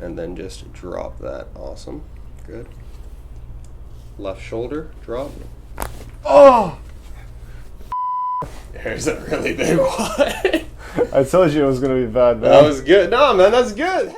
and then just drop that. Awesome. Good. Left shoulder, drop. Oh! There's a really big one. I told you it was going to be bad, man. That was good. No, man, that's good.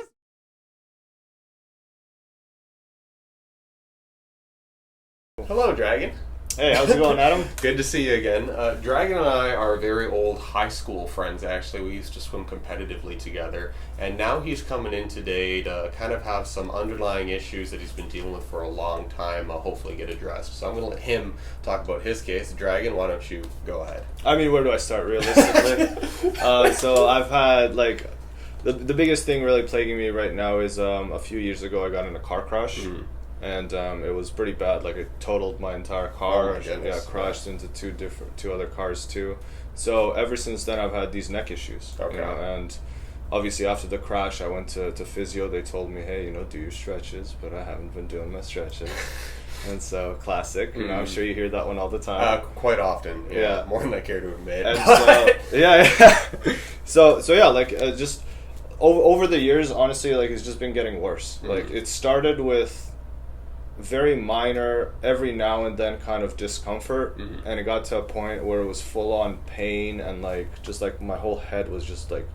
Hello, Dragan. Hey, how's it going, Adam? Good to see you again. Dragan and I are very old high school friends, actually. We used to swim competitively together. And now he's coming in today to kind of have some underlying issues that he's been dealing with for a long time, hopefully get addressed. So I'm going to let him talk about his case. Dragan, why don't you go ahead? I mean, where do I start, realistically? So I've had, like, the biggest thing really plaguing me right now is a few years ago I got in a car crash. Mm-hmm. And it was pretty bad. Like, it totaled my entire car. Oh my goodness. Yeah, crashed into two other cars too. So ever since then, I've had these neck issues. Okay. You know, and obviously after the crash, I went to physio. They told me, hey, do your stretches, but I haven't been doing my stretches. And so, classic. You know, I'm sure you hear that one all the time. Quite often. Yeah. More than I care to admit. And so, yeah. So yeah, like just over the years, honestly, like it's just been getting worse. Mm-hmm. Like it started with very minor, every now and then kind of discomfort, and it got to a point where it was full on pain, and like just like my whole head was just like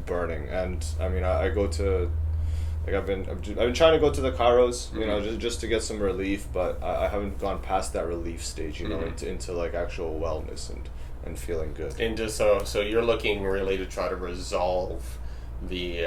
burning. And I mean, I go to, like I've been trying to go to the chiros, you know, just to get some relief, but I haven't gone past that relief stage, you know, into like actual wellness and feeling good. And just so you're looking really to try to resolve the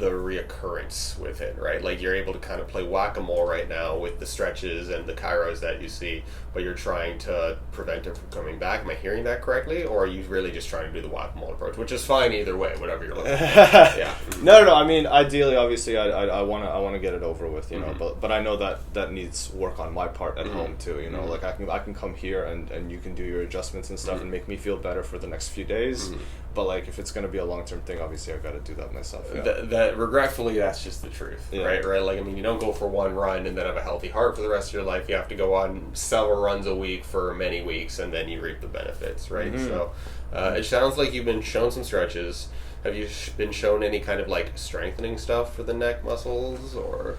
reoccurrence with it, right? Like you're able to kind of play whack-a-mole right now with the stretches and the chiros that you see, but you're trying to prevent it from coming back. Am I hearing that correctly, or are you really just trying to do the whack-a-mole approach, which is fine either way, whatever you're looking at? Yeah. No. I mean, ideally, obviously, I want to get it over with, you know. But I know that needs work on my part at home too. You know, like I can come here and you can do your adjustments and stuff and make me feel better for the next few days. But like, if it's gonna be a long-term thing, obviously I've got to do that myself. Yeah. That regretfully, that's just the truth, right? Like, I mean, you don't go for one run and then have a healthy heart for the rest of your life. You have to go on several runs a week for many weeks, and then you reap the benefits, right? So, it sounds like you've been shown some stretches. Have you been shown any kind of like strengthening stuff for the neck muscles, or?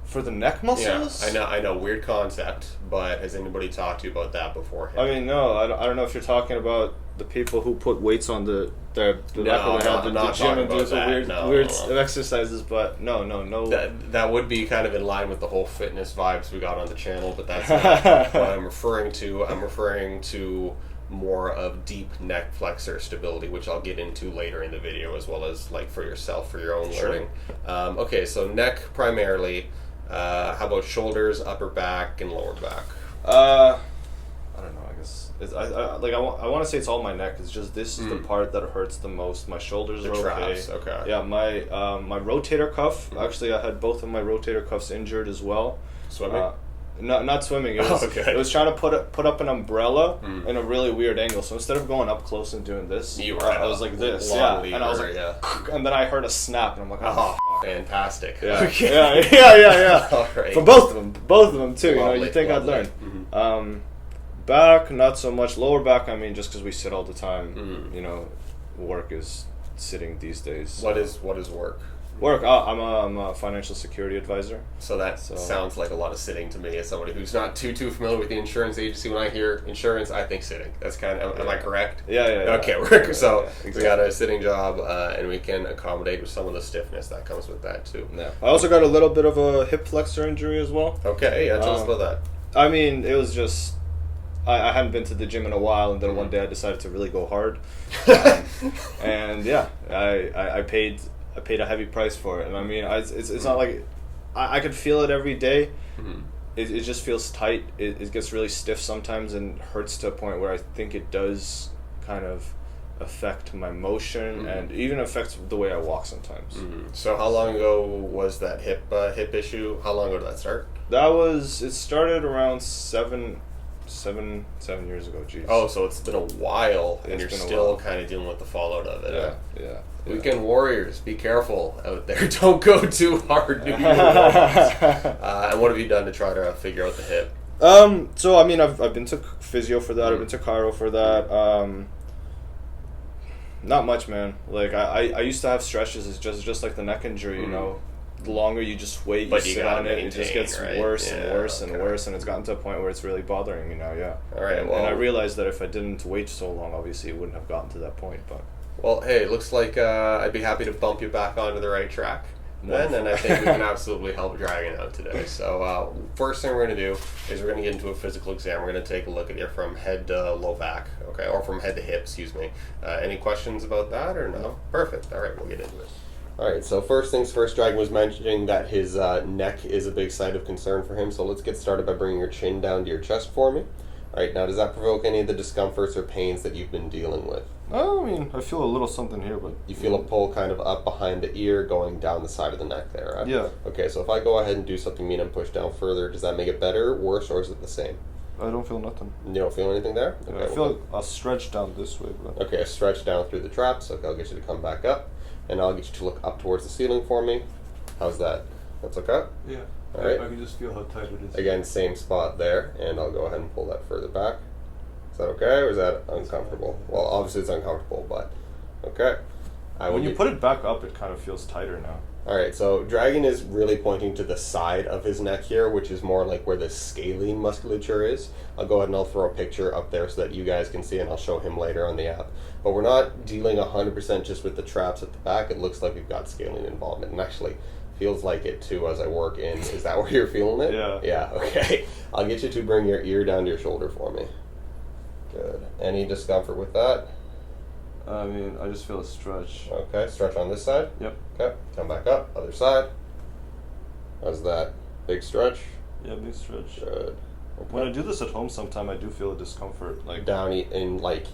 For the neck muscles? Yeah, I know, weird concept, but has anybody talked to you about that beforehand? I mean, no, I don't know if you're talking about the people who put weights on the back of the head in the gym and do the weird exercises, but no. That would be kind of in line with the whole fitness vibes we got on the channel, but that's not what I'm referring to. I'm referring to more of deep neck flexor stability, which I'll get into later in the video, as well as like for yourself, for your own learning. Okay, so neck primarily. How about shoulders, upper back, and lower back? I don't know. I guess I want to say it's all my neck. It's just this is the part that hurts the most. My shoulders are traps, okay. Yeah, my rotator cuff. Actually, I had both of my rotator cuffs injured as well. Swimming? Not swimming. It was, It was trying to put up an umbrella in a really weird angle. So instead of going up close and doing this, I was like this. Lever, and I was like, and then I heard a snap, and I'm like, oh fantastic. Yeah. Okay. Yeah. All right. For both of them too. Lovely, you think I'd learn. Back, not so much. Lower back, I mean, just because we sit all the time. You know, work is sitting these days. What is work? Work. I'm a financial security advisor. So that sounds like a lot of sitting to me as somebody who's not too familiar with the insurance agency. When I hear insurance, I think sitting. That's kind of, am I correct? Yeah. Okay, exactly. We got a sitting job, and we can accommodate with some of the stiffness that comes with that too. Yeah. I also got a little bit of a hip flexor injury as well. Okay, yeah, tell us about that. I mean, it was just, I hadn't been to the gym in a while, and then one day I decided to really go hard. And yeah, I paid a heavy price for it, and I mean, it's not like I could feel it every day. It just feels tight. It gets really stiff sometimes and hurts to a point where I think it does kind of affect my motion and even affects the way I walk sometimes. So how long ago was that hip issue? How long ago did that start? It started around seven years ago. Jeez. Oh, so it's been a while, and you're still kind of dealing with the fallout of it. Yeah. Weekend warriors, be careful out there. Don't go too hard. And what have you done to try to figure out the hip? So I mean, I've been to physio for that. I've been to chiro for that. Not much, man. Like I used to have stretches. It's just like the neck injury, you know. the longer you just wait, But you you sit gotta on it, it just maintain, gets right? worse and Yeah, worse and okay. worse, and it's gotten to a point where it's really bothering me now. Yeah. All right. And Well, I realized that if I didn't wait so long, obviously it wouldn't have gotten to that point. But well, hey, it looks like I'd be happy to bump you back onto the right track. Then, and I think we can absolutely help Dragan out today. So, first thing we're going to do is we're going to get into a physical exam. We're going to take a look at you from head to low back, okay, or from head to hip, excuse me. Any questions about that or no? Perfect. All right, we'll get into it. All right, so first things first, Dragan was mentioning that his neck is a big site of concern for him. So let's get started by bringing your chin down to your chest for me. All right, now does that provoke any of the discomforts or pains that you've been dealing with? I mean, I feel a little something here, but You feel a pull kind of up behind the ear going down the side of the neck there, right? Yeah. Okay, so if I go ahead and do something mean and push down further, does that make it better, worse, or is it the same? I don't feel nothing. You don't feel anything there? Yeah, Okay, I feel a stretch down this way, but okay, a stretch down through the traps. Okay, I'll get you to come back up, and I'll get you to look up towards the ceiling for me. How's that? That's okay? Yeah. All right. I can just feel how tight it is. Again, same spot there, and I'll go ahead and pull that further back. Is that okay, or is that uncomfortable? Well, obviously it's uncomfortable, but okay. when you put it back up, it kind of feels tighter now. Alright, so Dragan is really pointing to the side of his neck here, which is more like where the scalene musculature is. I'll go ahead and I'll throw a picture up there so that you guys can see, and I'll show him later on the app. But we're not dealing 100% just with the traps at the back. It looks like we've got scalene involvement, and actually feels like it too as I work in. Is that where you're feeling it? Yeah. Yeah, okay. I'll get you to bring your ear down to your shoulder for me. Good. Any discomfort with that? I mean, I just feel a stretch. Okay, stretch on this side. Yep. Okay, come back up, other side. How's that? Big stretch? Yeah, big stretch. Good. Okay. When I do this at home, sometimes I do feel a discomfort. Like Down in like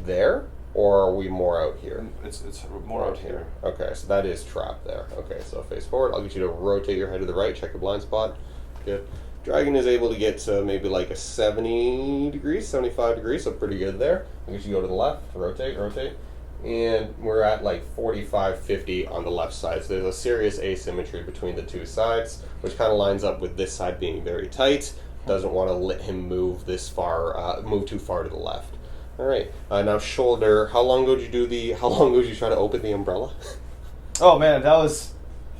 there, or are we more out here? it's more out here. Okay, so that is trapped there. Okay, so face forward. I'll get you to rotate your head to the right, check your blind spot. Good. Dragan is able to get to maybe like a 70 degrees, 75 degrees, so pretty good there. I'll get you to go to the left, rotate. And we're at like 45, 50 on the left side. So there's a serious asymmetry between the two sides, which kind of lines up with this side being very tight. Doesn't want to let him move this far, move too far to the left. All right, now shoulder. How long ago did you try to open the umbrella? Oh man, that was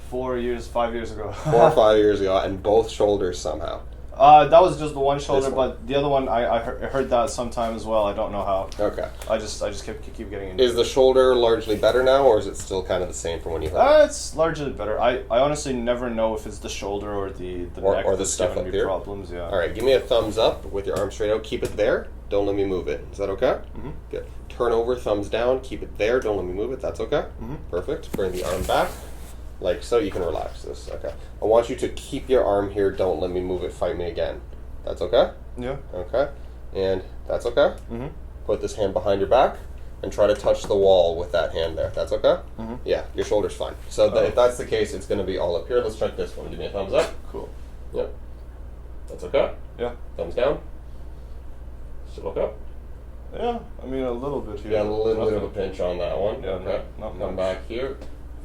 5 years ago. 4 or 5 years ago, and both shoulders somehow. That was just the one shoulder, This one. but the other one I heard that sometime as well. I don't know how. Okay. I just keep getting into Is the shoulder largely better now, or is it still kind of the same from when you had it? It's largely better. I honestly never know if it's the shoulder or the neck or the that's stuff giving up me here? problems. Yeah. All right, give me a thumbs up with your arm straight out. Keep it there. Don't let me move it. Is that okay? Mhm. Good. Turn over, thumbs down. Keep it there. Don't let me move it. That's okay? Mhm. Perfect. Bring the arm back. Like so, you can relax this. Okay. I want you to keep your arm here. Don't let me move it. Fight me again. That's okay? Yeah. Okay. And that's okay? Mhm. Put this hand behind your back and try to touch the wall with that hand there. That's okay? Mhm. Yeah, your shoulder's fine. So Oh. if that's the case, it's going to be all up here. Let's check this one. Give me a thumbs up. Cool. Yep. That's okay? Yeah. Thumbs down. Still look up. Yeah. I mean a little bit here. You got a little bit of a Nothing. pinch on that one. Yeah, Okay. not Come much. back here.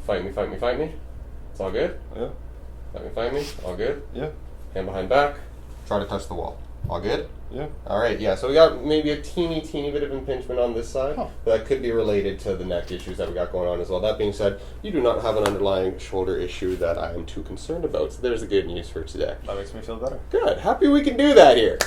Fight me. It's all good? Yeah. Fight me. All good? Yeah. Hand behind back. Try to touch the wall. All good? Yeah. All right, yeah, so we got maybe a teeny bit of impingement on this side. Huh. But that could be related to the neck issues that we got going on as well. That being said, you do not have an underlying shoulder issue that I am too concerned about. So there's the good news for today. That makes me feel better. Good. Happy we can do that here.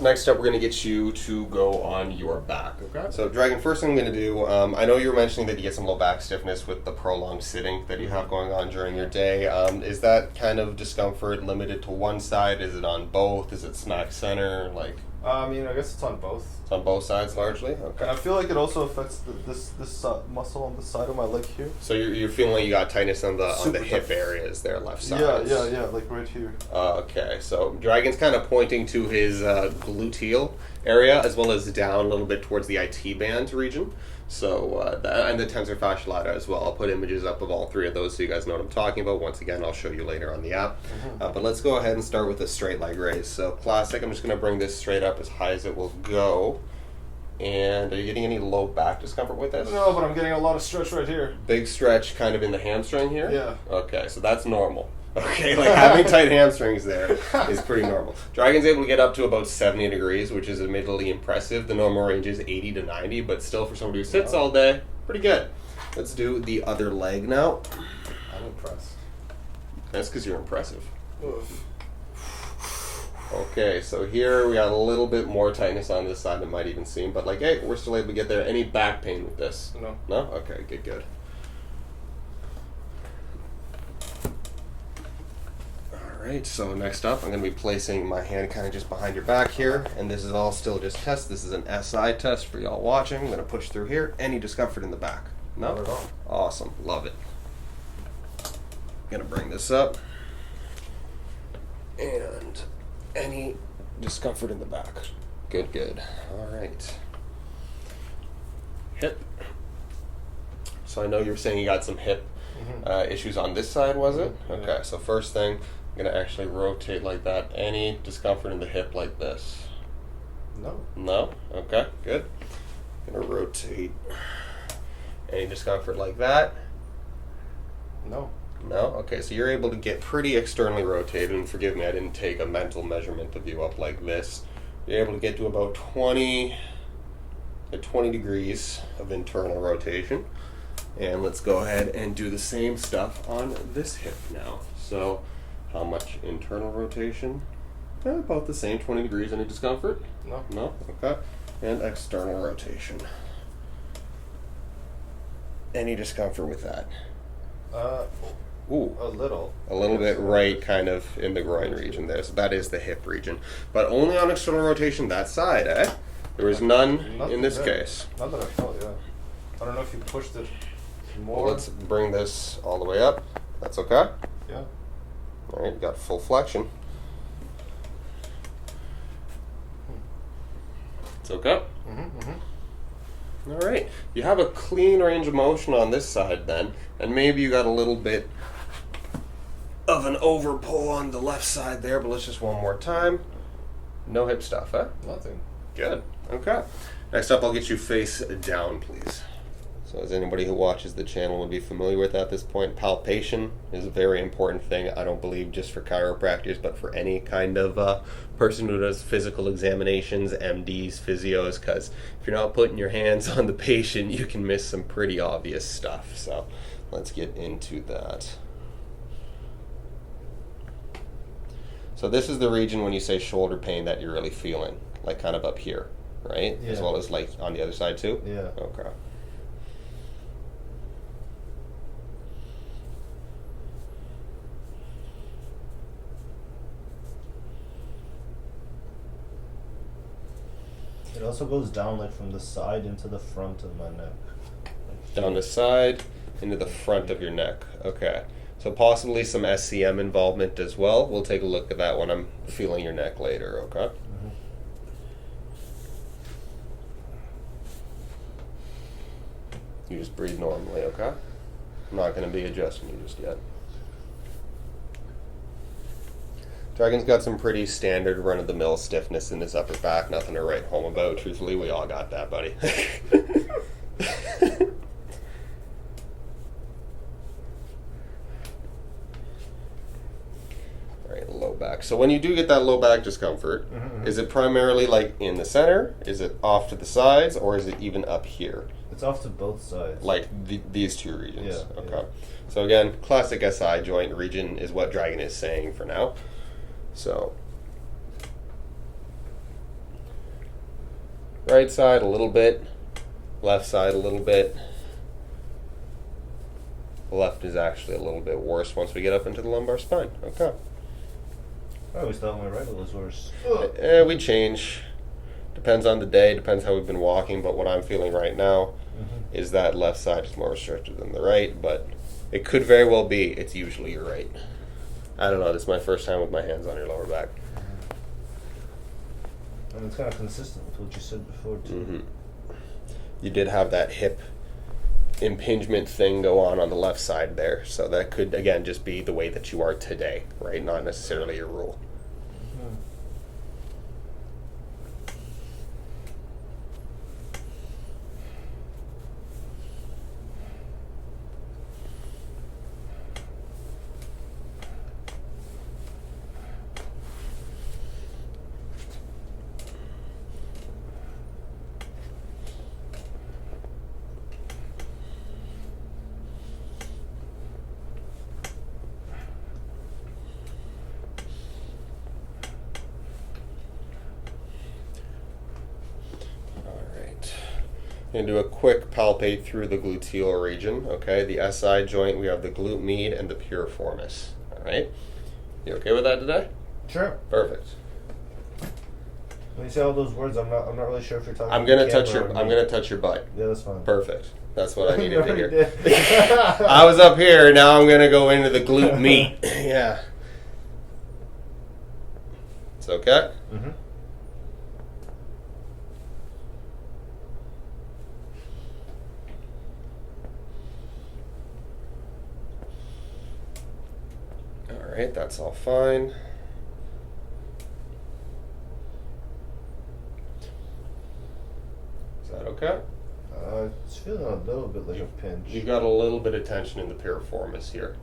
Next up, we're going to get you to go on your back. Okay. So, Dragan, first thing I'm going to do, I know you were mentioning that you get some low back stiffness with the prolonged sitting that you have going on during your day. Is that kind of discomfort limited to one side? Is it on both? Is it smack center? Like, I mean, I guess it's on both. it's on both sides largely? Okay. And I feel like it also affects this muscle on the side of my leg here. So you're feeling like you got tightness on the Super hip tough. areas there, left side. Yeah, like right here. Okay, so Dragan's kind of pointing to his gluteal area as well as down a little bit towards the IT band region. So, and the tensor fasciolata as well. I'll put images up of all three of those so you guys know what I'm talking about. Once again, I'll show you later on the app. But let's go ahead and start with a straight leg raise. So classic, I'm just going to bring this straight up as high as it will go. And are you getting any low back discomfort with this? No, but I'm getting a lot of stretch right here. Big stretch kind of in the hamstring here? Yeah. Okay, so that's normal. Okay, like having tight hamstrings there is pretty normal. Dragan's able to get up to about 70 degrees, which is admittedly impressive. The normal range is 80 to 90, but still for somebody who sits all day, pretty good. Let's do the other leg now. I'm impressed. That's because you're impressive. Okay, so here we got a little bit more tightness on this side than might even seem, but like, hey, we're still able to get there. Any back pain with this? No. No? Okay, good. Alright, so next up, I'm going to be placing my hand kind of just behind your back here, and this is all still just test. This is an SI test for y'all watching. I'm going to push through here. Any discomfort in the back? No? Not at all. Awesome. Love it. Going to bring this up. And any discomfort in the back? Good. Alright. Hip. So I know you were saying you got some hip issues on this side, was it? Okay, so first thing, I'm going to actually rotate like that. Any discomfort in the hip like this? No. No? Okay, good. I'm going to rotate. Any discomfort like that? No. No? Okay, so you're able to get pretty externally rotated, and forgive me, I didn't take a mental measurement of you up like this. You're able to get to about 20 degrees of internal rotation. And let's go ahead and do the same stuff on this hip now. So, how much internal rotation? About the same, 20 degrees. Any discomfort? No. No? Okay. And external rotation. Any discomfort with that? Ooh. A little. A little bit right kind of in the groin region there. So that is the hip region. But only on external rotation that side, eh? There was none in this case. Not that I felt, yeah. I don't know if you pushed it more. Well, let's bring this all the way up. That's okay? Yeah. Alright, you got full flexion. It's okay? Alright, you have a clean range of motion on this side then, and maybe you got a little bit of an over pull on the left side there, but let's just one more time. No hip stuff, eh? Nothing. Good. Okay. Next up, I'll get you face down, please. So as anybody who watches the channel would be familiar with at this point, palpation is a very important thing. I don't believe just for chiropractors, but for any kind of person who does physical examinations, MDs, physios, because if you're not putting your hands on the patient, you can miss some pretty obvious stuff. So let's get into that. So this is the region when you say shoulder pain that you're really feeling, like kind of up here, right? Yeah. As well as like on the other side too? Yeah. Okay. It also goes down like from the side into the front of my neck. Down the side into the front of your neck. Okay. So possibly some SCM involvement as well. We'll take a look at that when I'm feeling your neck later, okay? You just breathe normally, okay? I'm not going to be adjusting you just yet. Dragan's got some pretty standard run-of-the-mill stiffness in his upper back. Nothing to write home about. Truthfully, we all got that, buddy. Alright, low back. So when you do get that low back discomfort, is it primarily like in the center? Is it off to the sides? Or is it even up here? It's off to both sides. Like these two regions? Yeah. Okay. Yeah. So again, classic SI joint region is what Dragan is saying for now. So, right side a little bit, left side a little bit. Left is actually a little bit worse once we get up into the lumbar spine. Okay. I always thought my right was worse. We change. Depends on the day, depends how we've been walking, but what I'm feeling right now is that left side is more restricted than the right, but it could very well be. It's usually your right. I don't know, this is my first time with my hands on your lower back. And it's kind of consistent with what you said before, too. You did have that hip impingement thing go on the left side there, so that could, again, just be the way that you are today, right? Not necessarily your rule. Going to do a quick palpate through the gluteal region. Okay, the SI joint, we have the glute med and the piriformis. All right, you okay with that today? Sure. Perfect. When you say all those words, I'm not really sure if you're talking. I'm gonna touch your butt. Yeah, that's fine. Perfect. That's what I needed to hear. Did. I was up here. Now I'm gonna go into the glute med. Yeah. It's okay. Mm-hmm. All right, that's all fine. Is that okay? It's feeling a little bit like a pinch. You've got a little bit of tension in the piriformis here.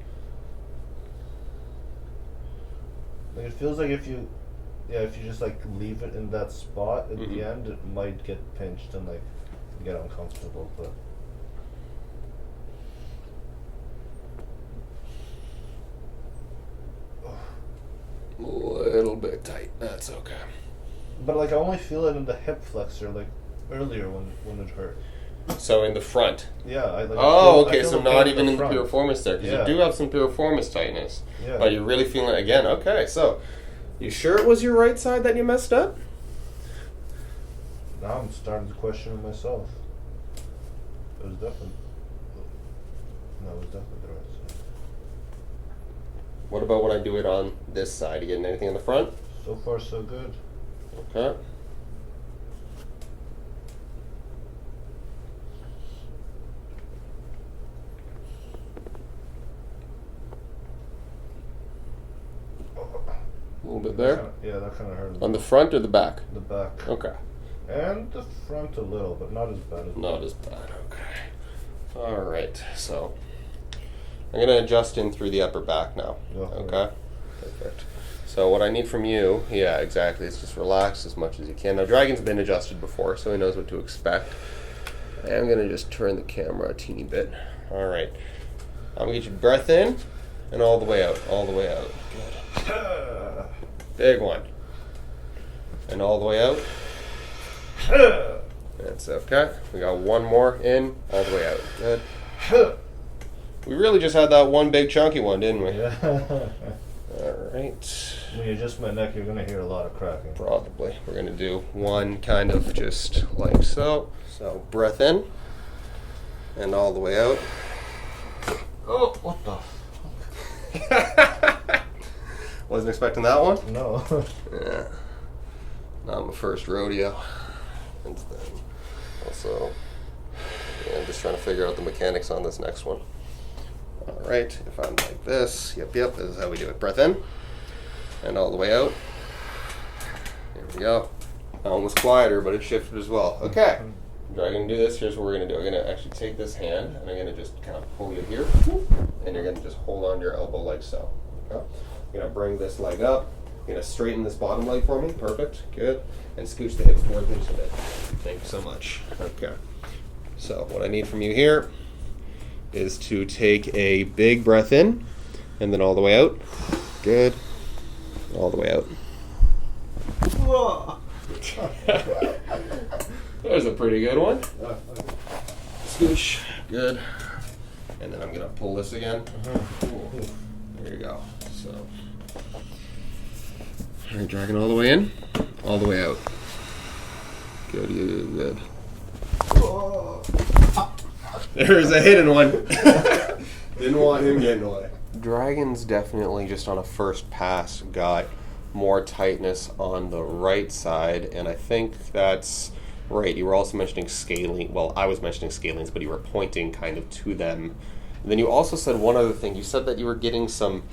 Like it feels like if you just like leave it in that spot at the end, it might get pinched and like get uncomfortable. But A little bit tight. That's okay. like I only feel it in the hip flexor, like earlier when it hurt. So in the front. Yeah. Okay. So not even in the piriformis there, because you do have some piriformis tightness. Yeah. But you're really feeling it again. Okay. So, you sure it was your right side that you messed up? Now I'm starting to question myself. It was definitely. No, it was definitely the right side. What about when I do it on this side? You getting anything in the front? So far, so good. Okay. A little bit there? That kind of hurt. On the front or the back? The back. Okay. And the front a little, but not as bad as Not as bad, okay. Alright, so I'm going to adjust in through the upper back now. Okay? Perfect. So what I need from you, yeah, exactly, is just relax as much as you can. Now, Dragan's been adjusted before, so he knows what to expect. I am going to just turn the camera a teeny bit. Alright. I'm going to get your breath in and all the way out. All the way out. Good. Big one. And all the way out. That's okay. We got one more in, all the way out. Good. We really just had that one big chunky one, didn't we? Yeah. Alright. When you adjust my neck, you're going to hear a lot of cracking. Probably. We're going to do one kind of just like so. So, breath in. And all the way out. Oh, what the Wasn't expecting that one? No. Yeah. Not my first rodeo. And then also, yeah, I'm just trying to figure out the mechanics on this next one. Alright, if I'm like this, yep, this is how we do it. Breath in, and all the way out. Here we go. That one was quieter, but it shifted as well. Okay, Dragan, do this. Here's what we're going to do. I'm going to actually take this hand, and I'm going to just kind of pull you here, and you're going to just hold on to your elbow like so. Okay? You're going to bring this leg up. You're going to straighten this bottom leg for me. Perfect. Good. And scooch the hips towards me just a bit. Thank you so much. Okay. So what I need from you here is to take a big breath in, and then all the way out. Good. All the way out. There's a pretty good one. Scooch. Good. And then I'm going to pull this again. There you go. So, all right, Dragan all the way in, all the way out. Good, good. There's a hidden one. Didn't want him getting away. Dragan's definitely just on a first pass got more tightness on the right side, and I think that's right. You were also mentioning scaling. Well, I was mentioning scalings, but you were pointing kind of to them. And then you also said one other thing. You said that you were getting some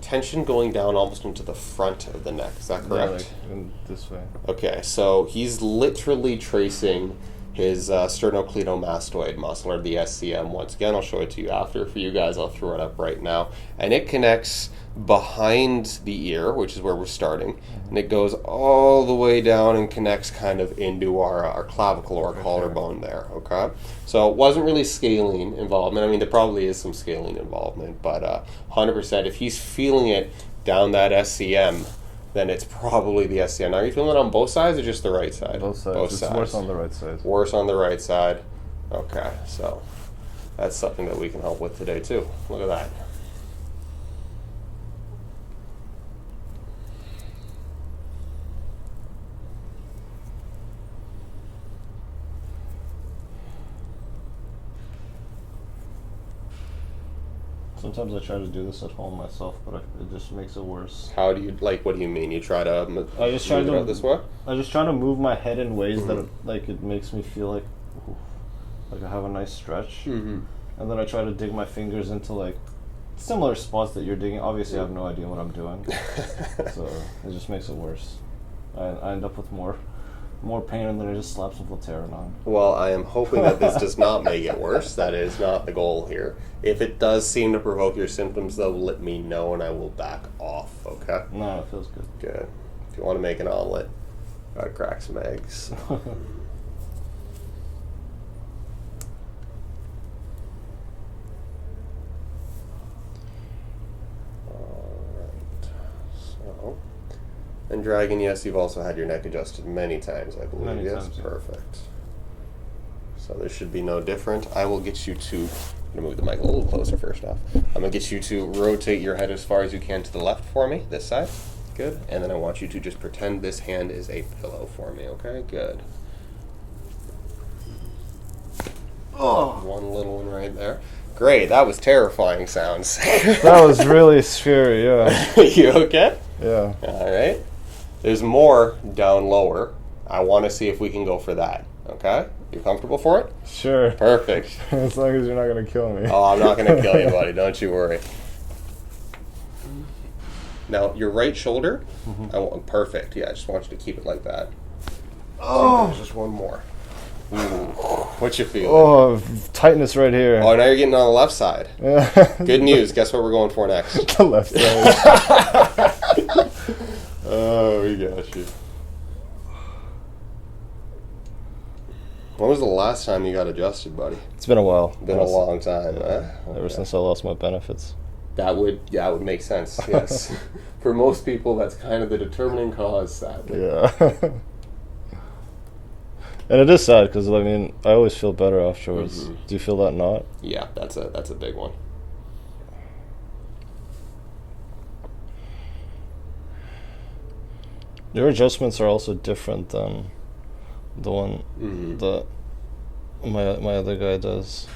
tension going down almost into the front of the neck. Is that correct? Yeah, like this way. Okay, so he's literally tracing his sternocleidomastoid muscle, or the SCM. Once again, I'll show it to you after. For you guys, I'll throw it up right now. And it connects behind the ear, which is where we're starting, and it goes all the way down and connects kind of into our clavicle or our collarbone there, okay? So it wasn't really scalene involvement. I mean, there probably is some scalene involvement, but 100%, if he's feeling it down that SCM, then it's probably the SCM. Now, are you feeling it on both sides or just the right side? Both sides. Both It's sides. worse on the right side. Worse on the right side. Okay, so that's something that we can help with today too. Look at that. Sometimes I try to do this at home myself, but it just makes it worse. How do you, like, what do you mean? You try to I just try move it out this way? I just try to move my head in ways that it makes me feel like I have a nice stretch. And then I try to dig my fingers into like similar spots that you're digging. Obviously, I have no idea what I'm doing, so it just makes it worse. I end up with more pain, and then I just slap some Voltaren on. Well, I am hoping that this does not make it worse. That is not the goal here. If it does seem to provoke your symptoms, though, let me know and I will back off, okay? No, it feels good. Good. If you want to make an omelet, gotta crack some eggs. Alright. So, and Dragan, yes, you've also had your neck adjusted many times, I believe. Many yes, times, yeah. Perfect. So this should be no different. I will get you to, I'm going to move the mic a little closer first off. I'm going to get you to rotate your head as far as you can to the left for me, this side. Good. And then I want you to just pretend this hand is a pillow for me, okay? Good. Oh, One little one right there. Great, that was terrifying sounds. that was really scary. Yeah. You okay? Yeah. All right. There's more down lower. I want to see if we can go for that, okay? You comfortable for it? Sure. Perfect. As long as you're not gonna kill me. Oh, I'm not going to kill you, buddy. Don't you worry. Now, your right shoulder, perfect. Yeah, I just want you to keep it like that. Oh. There's just one more. Ooh. What you feeling? Oh, tightness right here. Oh, now you're getting on the left side. Good news. Guess what we're going for next? The left side. Oh, we got you. When was the last time you got adjusted, buddy? It's been a while. Been a long time, huh? Ever since I lost my benefits. That would make sense, yes. For most people, that's kind of the determining cause, sadly. Yeah. And it is sad because I mean I always feel better afterwards. Do you feel that not? Yeah, that's a big one. Your adjustments are also different than the one that my other guy does.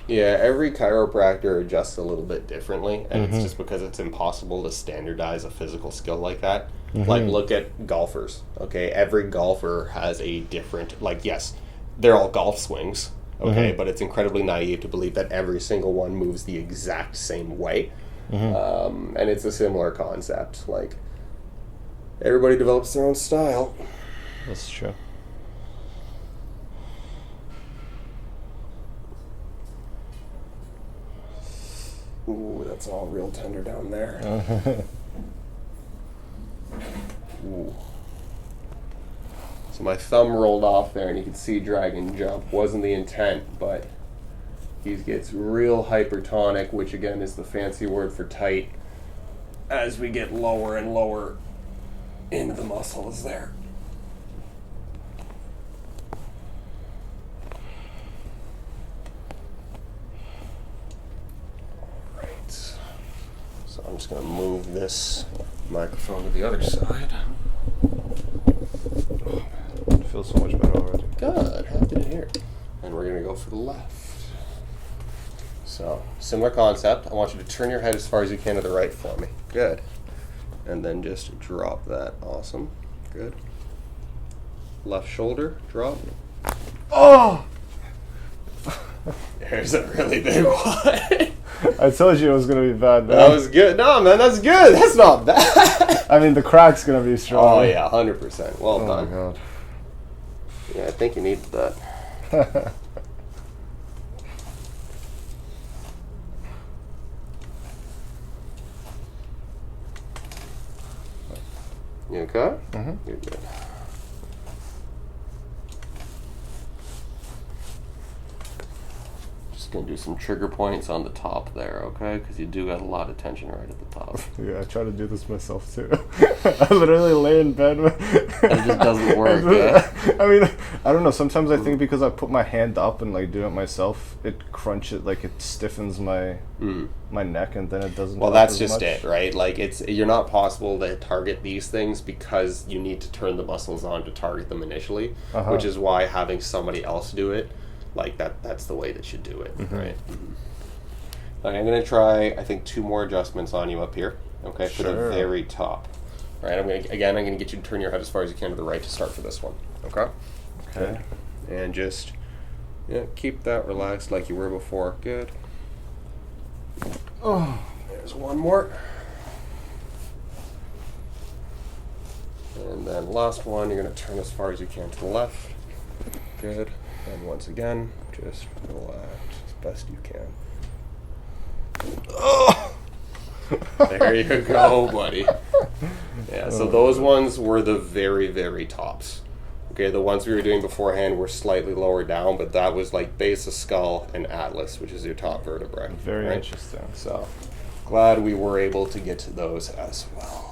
Yeah, every chiropractor adjusts a little bit differently, and it's just because it's impossible to standardize a physical skill like that. Like, look at golfers, okay? Every golfer has a different, like, yes, they're all golf swings, okay? But it's incredibly naive to believe that every single one moves the exact same way. And it's a similar concept. Like, everybody develops their own style. That's true. Ooh, that's all real tender down there. Ooh. So my thumb rolled off there, and you can see Dragan jump. Wasn't the intent, but he gets real hypertonic, which again is the fancy word for tight, as we get lower and lower into the muscles there. So I'm just going to move this microphone to the other side. It feels so much better already. Good, happy to hear. And we're going to go for the left. So, similar concept. I want you to turn your head as far as you can to the right for me. Good. And then just drop that. Awesome. Good. Left shoulder, drop. Oh! There's a really big one. I told you it was gonna be bad, man. That was good. No, man, that's good. That's not bad. I mean, the crack's gonna be strong. Oh, yeah, 100%. Well done. Oh, my God. Yeah, I think you needed that. You okay? You're good. Just going to do some trigger points on the top there, okay? Because you do got a lot of tension right at the top. Yeah, I try to do this myself too. I literally lay in bed. And it just doesn't work, yeah? I mean, I don't know. Sometimes I think because I put my hand up and like do it myself, it crunches, like it stiffens my my neck, and then it doesn't. Well, help that's as just much. it, right? Like you're not possible to target these things because you need to turn the muscles on to target them initially, which is why having somebody else do it, like that's the way that you do it, right? Okay, I'm gonna try, I think, 2 more adjustments on you up here, okay, for the very top. All right, I'm gonna get you to turn your head as far as you can to the right to start for this one, okay? Okay. And just keep that relaxed like you were before. Good. Oh, There's one more. And then last one, you're going to turn as far as you can to the left. Good. And once again, just relax as best you can. oh. There you go, buddy. Yeah, so those ones were the very, very tops. Okay, the ones we were doing beforehand were slightly lower down, but that was like base of skull and atlas, which is your top vertebrae. Very interesting. So, glad we were able to get to those as well.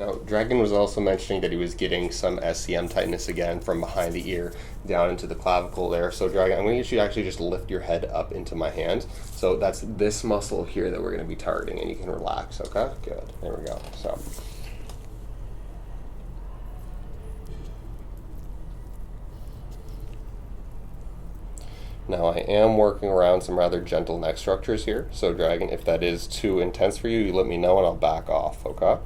Now, Dragan was also mentioning that he was getting some SCM tightness again from behind the ear down into the clavicle there. So, Dragan, I'm going to get you to actually just lift your head up into my hand. So that's this muscle here that we're going to be targeting, and you can relax, okay? Good. There we go. So. Now I am working around some rather gentle neck structures here, so Dragan, if that is too intense for you, you let me know and I'll back off, okay?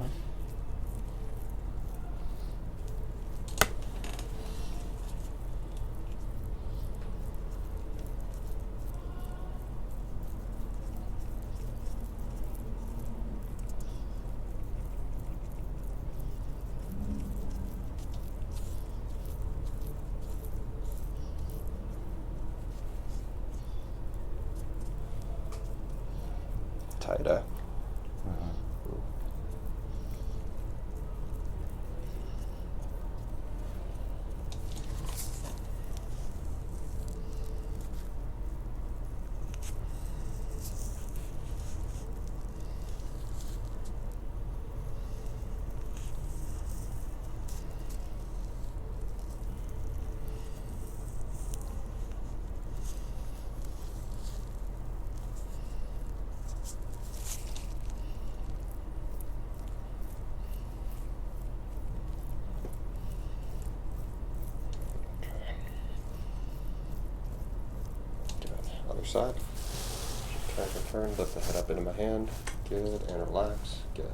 Tighter. Other side. Try to turn, lift the head up into my hand. Good, and relax. Good.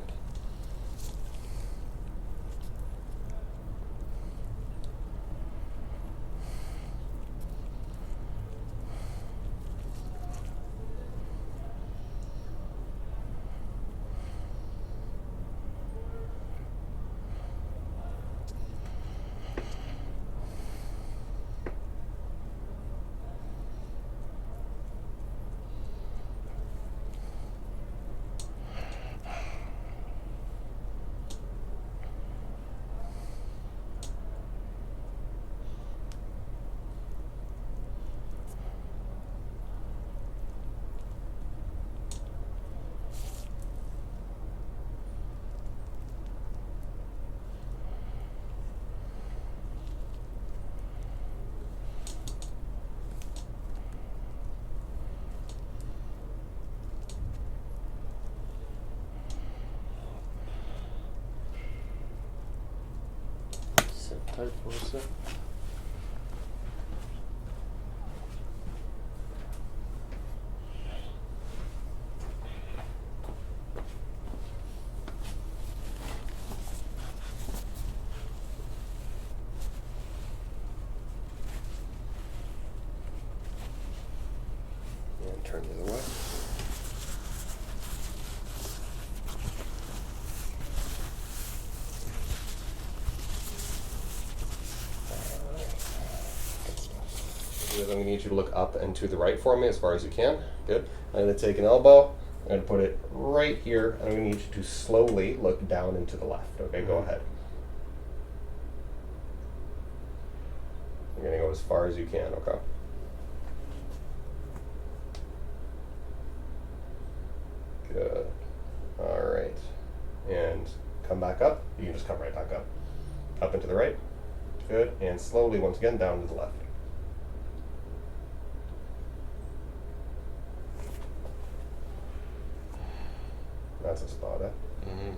Sit tight for a sec. And turn the other way. I'm going to need you to look up and to the right for me as far as you can. Good. I'm going to take an elbow. I'm going to put it right here. I'm going to need you to slowly look down and to the left. Okay, go ahead. You're going to go as far as you can, okay? Good. All right. And come back up. You can just come right back up. Up and to the right. Good. And slowly, once again, down to the left. That's a spot, eh? Mm-hmm.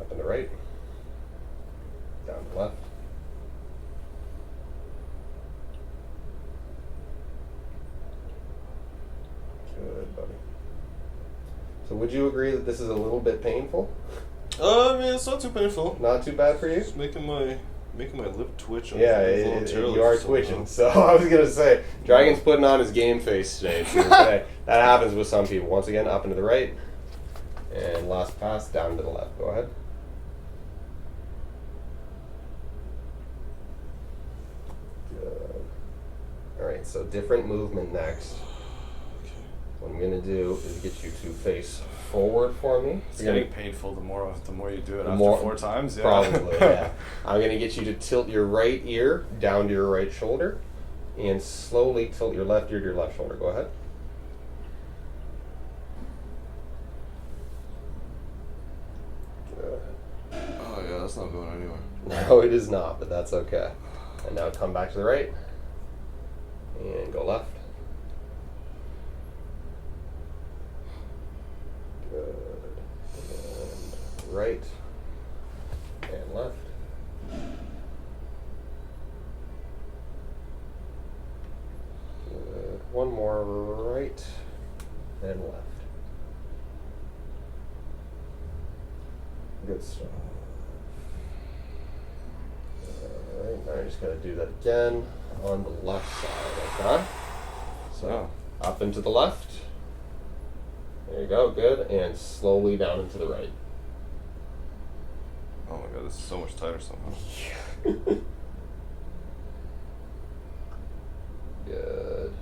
Up and to the right. Down to the left. Good, buddy. So would you agree that this is a little bit painful? I mean, it's not too painful. Not too bad for you? It's making my lip twitch. Yeah, you are twitching. So I was gonna say, Dragan's putting on his game face today. So that happens with some people. Once again, up and to the right, and last pass down to the left. Go ahead. Good. All right. So different movement next. What I'm gonna do is get you to face forward for me. It's getting painful the more you do it. After more, 4 times, yeah. Probably, yeah. I'm gonna get you to tilt your right ear down to your right shoulder, and slowly tilt your left ear to your left shoulder. Go ahead. No, it is not, but that's okay. And now come back to the right. And go left. Good. And right. And left. Good. One more right and left. Good stuff. Alright, now I just gotta do that again on the left side, okay? So, up into the left. There you go, good. And slowly down into the right. Oh my god, this is so much tighter somehow. Good.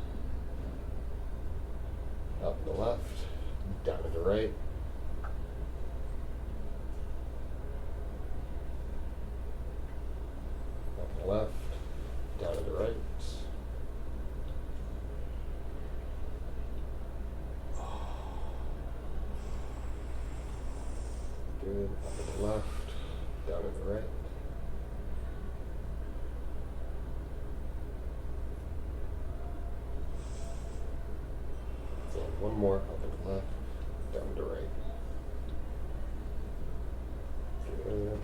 Up to the left, down to the right. Up to the left, down to the right. Good. Up to the left, down to the right. And one more, up to the left, down to the right. Good.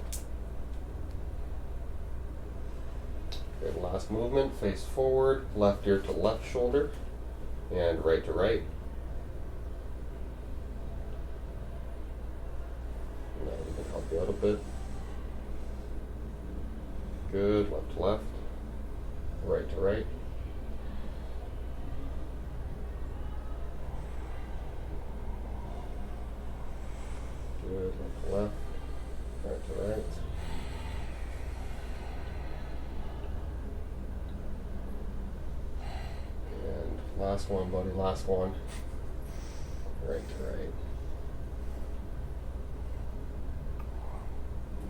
Good, last movement, face forward, left ear to left shoulder, and right to right. Now we can help you out a bit. Good, left to left, right to right. Good, left to left, right to right. And last one, buddy, last one. Right to right.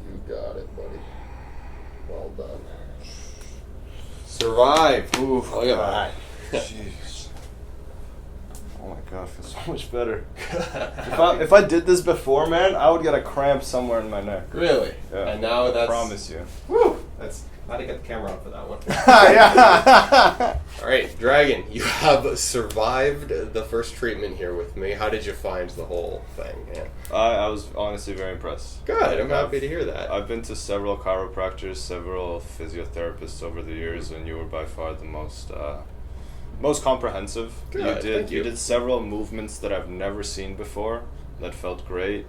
You got it, buddy. Well done. Survive. Oof, Look at that. Jeez. Oh my god, I feel so much better. if I did this before, man, I would get a cramp somewhere in my neck. Really? Yeah. And now that's. I promise you. Woo! That's. Glad to get the camera up for that one. Yeah. All right, Dragan, you have survived the first treatment here with me. How did you find the whole thing? Yeah. I was honestly very impressed. Good. I'm happy to hear that. I've been to several chiropractors, several physiotherapists over the years, and you were by far the most comprehensive. Good, thank you. You did several movements that I've never seen before that felt great.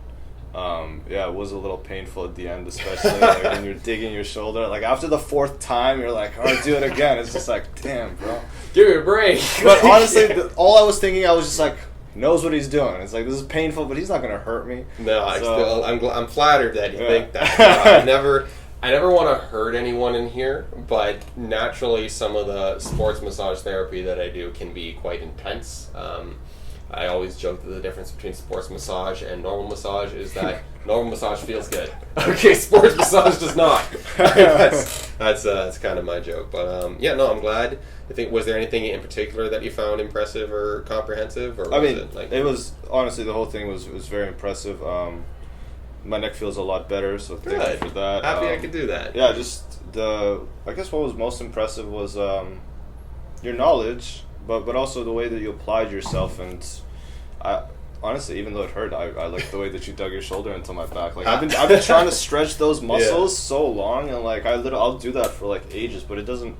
Yeah, it was a little painful at the end, especially like, when you're digging your shoulder. Like after the fourth time, you're like, "All right, do it again." It's just like, damn, bro. Give me a break. But honestly, all I was thinking, I was just like, he knows what he's doing. It's like, this is painful, but he's not gonna hurt me. No, I'm flattered that you think that. I never want to hurt anyone in here, but naturally, some of the sports massage therapy that I do can be quite intense. I always joke that the difference between sports massage and normal massage is that normal massage feels good. Okay, sports massage does not. That's kind of my joke. But yeah, no, I'm glad. I think, was there anything in particular that you found impressive or comprehensive, or it was honestly, the whole thing was very impressive. My neck feels a lot better, so thank you for that. Happy I could do that. Yeah, just I guess what was most impressive was your knowledge, but also the way that you applied yourself. And I honestly, even though it hurt, I like the way that you dug your shoulder into my back. Like I've been trying to stretch those muscles so long, and like I'll do that for like ages, but it doesn't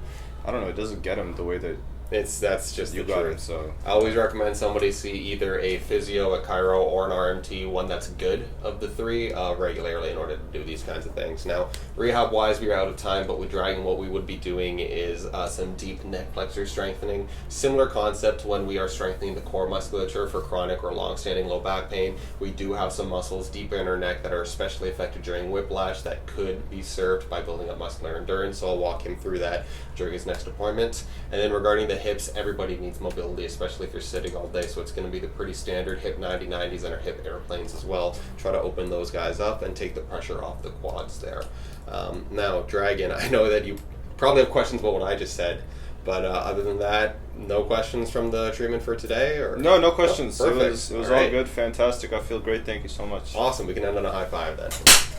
get them the way that That's just you the got truth. it. So I always recommend somebody see either a physio, a chiro, or an RMT, one that's good of the three, regularly in order to do these kinds of things. Now, rehab-wise, we are out of time, but with Dragan, what we would be doing is some deep neck flexor strengthening. Similar concept to when we are strengthening the core musculature for chronic or long-standing low back pain. We do have some muscles deep in our neck that are especially affected during whiplash that could be served by building up muscular endurance, so I'll walk him through that during his next appointment. And then regarding the hips, everybody needs mobility, especially if you're sitting all day, so it's going to be the pretty standard hip 90-90s and our hip airplanes as well. Try to open those guys up and take the pressure off the quads there. Now, Dragan, I know that you probably have questions about what I just said, but other than that, no questions from the treatment for today? Or no questions. Perfect. It was all good, fantastic. I feel great. Thank you so much. Awesome. We can end on a high five then.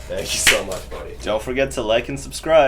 Thank you so much, buddy. Don't forget to like and subscribe.